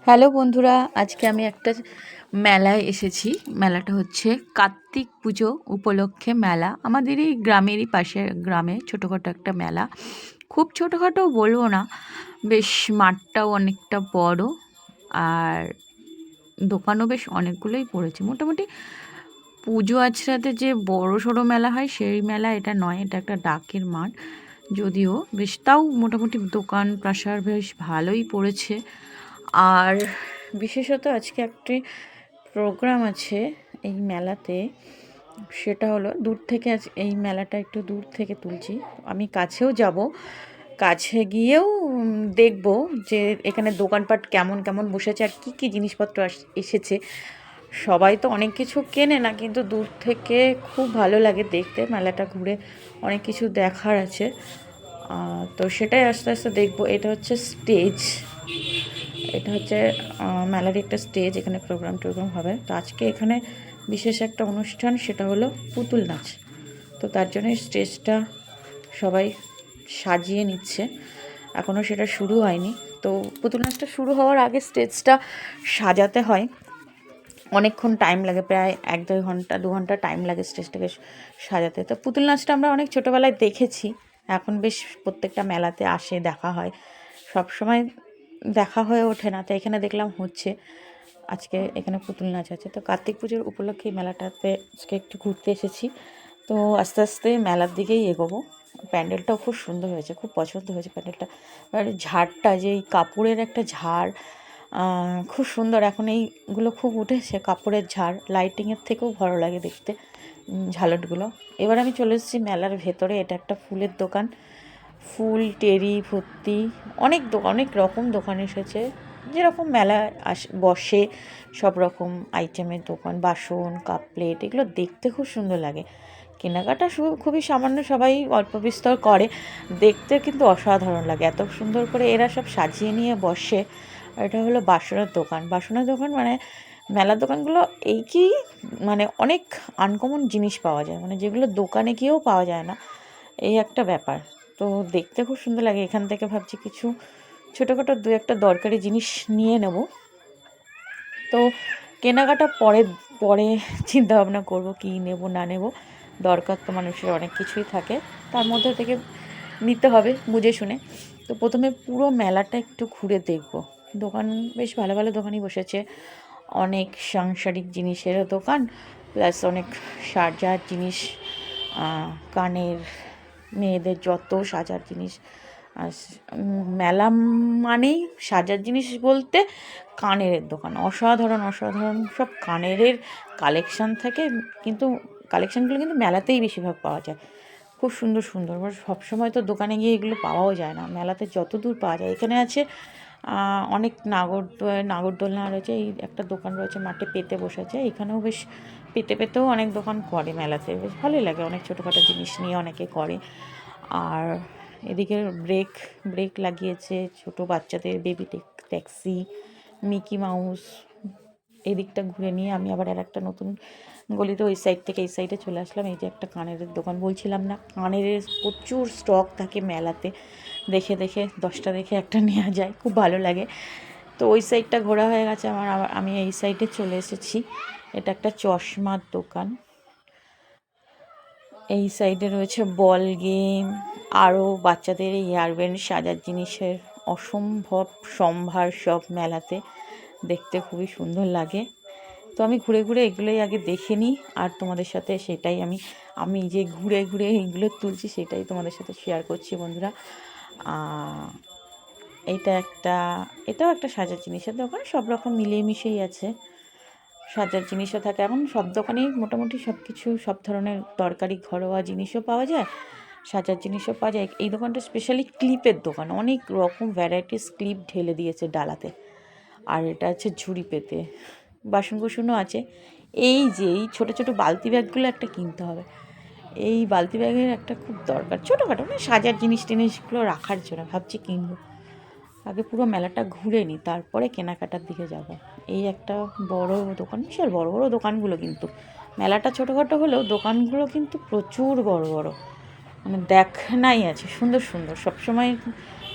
Hello বন্ধুরা, আজকে আমি একটা মেলায় এসেছি। মেলাটা হচ্ছে কার্তিক পুজো উপলক্ষে মেলা। আমাদের এই গ্রামেরই পাশের গ্রামে ছোটোখাটো একটা মেলা। খুব ছোটোখাটো বলবো না, বেশ মাঠটাও অনেকটা বড়, আর দোকানও বেশ অনেকগুলোই পড়েছে। মোটামুটি পুজো আছড়াতে যে বড় সড়ো মেলা হয় সেই মেলা এটা নয়, এটা একটা ডাকের মাঠ। যদিও বেশ তাও মোটামুটি দোকান প্রাসার বেশ ভালোই পড়েছে। আর বিশেষত আজকে একটি প্রোগ্রাম আছে এই মেলাতে, সেটা হলো দূর থেকে এই মেলাটা একটু দূর থেকে তুলছি। আমি কাছেও যাব, কাছে গিয়েও দেখব যে এখানে দোকানপাট কেমন কেমন বসেছে আর কি কি জিনিসপত্র এসেছে। সবাই তো অনেক কিছু কেনে না, কিন্তু দূর থেকে খুব ভালো লাগে দেখতে। মেলাটা ঘুরে অনেক কিছু দেখার আছে, তো সেটাই আস্তে আস্তে দেখব। এটা হচ্ছে স্টেজ, এটা হচ্ছে মেলারই একটা স্টেজ, এখানে টোগ্রাম হবে। তো আজকে এখানে বিশেষ একটা অনুষ্ঠান, সেটা হলো পুতুল নাচ। তো তার জন্য স্টেজটা সবাই সাজিয়ে নিচ্ছে, এখনও সেটা শুরু হয়নি। তো পুতুল নাচটা শুরু হওয়ার আগে স্টেজটা সাজাতে হয়, অনেকক্ষণ টাইম লাগে, প্রায় 1-2 ঘন্টা টাইম লাগে স্টেজটাকে সাজাতে। তো পুতুল নাচটা আমরা অনেক ছোটোবেলায় দেখেছি, এখন বেশ প্রত্যেকটা মেলাতে আসে, দেখা হয়। সব সময় দেখা হয়ে ওঠে না, তো এখানে দেখলাম হচ্ছে। আজকে এখানে পুতুল নাচ আছে। তো কার্তিক পুজোর উপলক্ষে মেলাটাতে আজকে একটু ঘুরতে এসেছি। তো আস্তে আস্তে মেলার দিকেই এগোবো। প্যান্ডেলটাও খুব সুন্দর হয়েছে, খুব পছন্দ হয়েছে প্যান্ডেলটা। আর ঝাড়টা, যে এই কাপড়ের একটা ঝাড়, খুব সুন্দর। এখন এইগুলো খুব উঠেছে, কাপড়ের ঝাড়, লাইটিংয়ের থেকেও ভালো লাগে দেখতে ঝালটগুলো। এবার আমি চলে এসেছি মেলার ভেতরে। এটা একটা ফুলের দোকান, ফুল টেরি ভর্তি, অনেক রকম দোকান এসেছে। যেরকম মেলা বসে সব রকম আইটেমের দোকান, বাসন কাপ প্লেট, এগুলো দেখতে খুব সুন্দর লাগে। কেনাকাটা খুবই সামান্য, সবাই অল্প বিস্তর করে, দেখতে কিন্তু অসাধারণ লাগে। এত সুন্দর করে এরা সব সাজিয়ে নিয়ে বসে। এটা হলো বাসনের দোকান। বাসনের দোকান মানে মেলার দোকানগুলো এই কি, মানে অনেক আনকমন জিনিস পাওয়া যায়, মানে যেগুলো দোকানে গিয়েও পাওয়া যায় না, এই একটা ব্যাপার। তো দেখতে খুব সুন্দর লাগে। এখান থেকে ভাবছি কিছু ছোটোখাটো 2-1 দরকারি জিনিস নিয়ে নেব। তো কেনাকাটা পরে পরে চিন্তাভাবনা করব কী নেব না নেব। দরকার তো মানুষের অনেক কিছুই থাকে, তার মধ্যে থেকে নিতে হবে বুঝে শুনে। তো প্রথমে পুরো মেলাটা একটু ঘুরে দেখব। দোকান বেশ ভালো ভালো দোকানই বসেছে, অনেক সাংসারিক জিনিসেরও দোকান, প্লাস অনেক সাজার জিনিস, কানের, মেয়েদের যত সাজার জিনিস। আর মেলা মানেই সাজার জিনিস বলতে কানের দোকান, অসাধারণ অসাধারণ সব কানের কালেকশান থাকে। কিন্তু কালেকশানগুলো কিন্তু মেলাতেই বেশিরভাগ পাওয়া যায়, খুব সুন্দর সুন্দর। সবসময় তো দোকানে গিয়ে এগুলো পাওয়াও যায় না, মেলাতে যত দূর পাওয়া যায়। এখানে আছে অনেক নাগরদোলনা রয়েছে। এই একটা দোকান রয়েছে মাঠে, পেতে বসেছে। এখানেও বেশ পেতেও অনেক দোকান করে মেলাতে, বেশ ভালোই লাগে। অনেক ছোটোখাটো জিনিস নিয়ে অনেকে করে। আর এদিকে ব্রেক লাগিয়েছে ছোটো বাচ্চাদের, বেবি ট্যাক্সি, মিকি মাউস। এদিকটা ঘুরে নিয়ে আমি আবার আর একটা নতুন গলিতে ওই সাইড থেকে এই সাইডে চলে আসলাম। এই যে একটা কানের দোকান বলছিলাম না, কানের প্রচুর স্টক থাকে মেলাতে, দেখে 10টা দেখে একটা নেওয়া যায়, খুব ভালো লাগে। তো ওই সাইডটা ঘোরা হয়ে গেছে আমার, আবার আমি এই সাইডে চলে এসেছি। এটা একটা চশমার দোকান। এই সাইডে রয়েছে বল গেম, আরও বাচ্চাদের হেয়ারব্যান্ড, সাজার জিনিসের অসম্ভব সম্ভার সব মেলাতে, দেখতে খুবই সুন্দর লাগে। তো আমি ঘুরে ঘুরে এগুলোই আগে দেখে নিই, আর তোমাদের সাথে সেটাই আমি যে ঘুরে ঘুরে এইগুলো তুলছি সেটাই তোমাদের সাথে শেয়ার করছি বন্ধুরা। এটাও একটা সাজার জিনিসের দোকান, সব রকম মিলিয়ে মিশেই আছে। সাজার জিনিসও থাকে, এখন সব দোকানেই মোটামুটি সব কিছু, সব ধরনের তরকারি ঘরোয়া জিনিসও পাওয়া যায়, সাজার জিনিসও পাওয়া যায়। এই দোকানটা স্পেশালি ক্লিপের দোকান, অনেক রকম ভ্যারাইটিস ক্লিপ ঢেলে দিয়েছে ডালাতে। আর এটা আছে ঝুড়ি পেতে, বাসন কুসনও আছে। এই যে এই ছোটো ছোটো বালতি ব্যাগগুলো একটা কিনতে হবে, এই বালতি ব্যাগের একটা খুব দরকার, ছোটোখাটো মানে সাজার জিনিসগুলো রাখার জন্য ভাবছি কিনবো। আগে পুরো মেলাটা ঘুরে নিই, তারপরে কেনাকাটার দিকে যাব। এই একটা বড় দোকান, বিশাল বড় বড় দোকানগুলো, কিন্তু মেলাটা ছোটোখাটো হলেও দোকানগুলো কিন্তু প্রচুর বড় বড়, মানে দেখাই আছে সুন্দর সুন্দর। সবসময়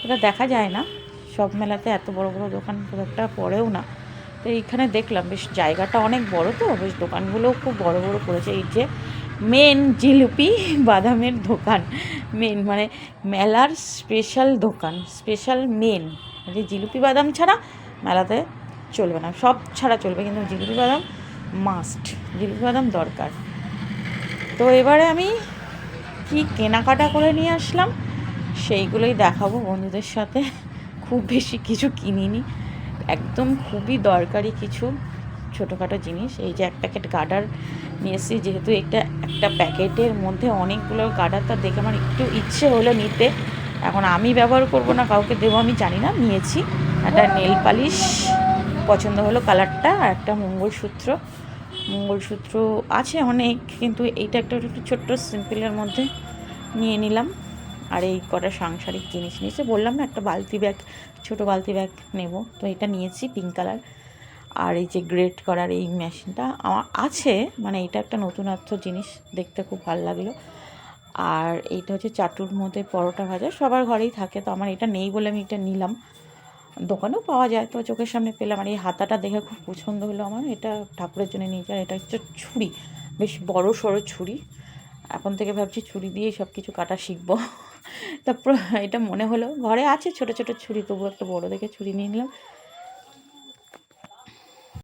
ওটা দেখা যায় না, সব মেলাতে এত বড় বড় দোকান খুব একটা পড়েও না। তো এইখানে দেখলাম বেশ জায়গাটা অনেক বড়, তো বেশ দোকানগুলোও খুব বড় বড় করেছে। এই যে মেন জিলিপি বাদামের দোকান, মেন মানে মেলার স্পেশাল দোকান, স্পেশাল মেন যে জিলিপি বাদাম ছাড়া মেলাতে চলবে না, সব ছাড়া চলবে কিন্তু জিলিপি বাদাম মাস্ট, জিলিপি বাদাম দরকার। তো এবারে আমি কি কেনাকাটা করে নিয়ে আসলাম সেইগুলোই দেখাবো বন্ধুদের সাথে। খুব বেশি কিছু কিনিনি, একদম খুবই দরকারি কিছু ছোটোখাটো জিনিস। এই যে এক প্যাকেট গার্ডার নিয়ে এসেছি, যেহেতু একটা প্যাকেটের মধ্যে অনেকগুলো গার্ডার, তা দেখে আমার একটু ইচ্ছে হলো নিতে। এখন আমি ব্যবহার করব না, কাউকে দেবো আমি জানি না, নিয়েছি। একটা নেল পালিশ পছন্দ হলো কালারটা, আর একটা মঙ্গলসূত্র আছে অনেক, কিন্তু এইটা একটু ছোট্ট সিম্পলের মধ্যে নিয়ে নিলাম। আর এই কটা সাংসারিক জিনিস নিয়েছে, বললাম না একটা বালতি ব্যাগ, ছোটো বালতি ব্যাগ নেব, তো এটা নিয়েছি পিঙ্ক কালার। আর এই যে গ্রেট করার এই মেশিনটা আমার আছে, মানে এটা একটা নতুনত্ব জিনিস, দেখতে খুব ভালো লাগলো। আর এইটা হচ্ছে চাটুর মধ্যে পরোটা ভাজা, সবার ঘরেই থাকে, তো আমার এটা নেই বলে আমি এটা নিলাম। দোকানেও পাওয়া যায়, তো চোখের সামনে পেলাম। আর এই হাতাটা দেখে খুব পছন্দ হলো আমার, এটা ঠাকুরের জন্য নিয়েছি। আর এটা হচ্ছে ছুরি, বেশ বড় সড়ো ছুরি। এখন থেকে ভাবছি ছুরি দিয়েই সব কিছু কাটা শিখবো। তারপর এটা মনে হলো ঘরে আছে ছোটো ছোটো ছুরি, তবু একটা বড় দেখে ছুরি নিয়ে নিলাম।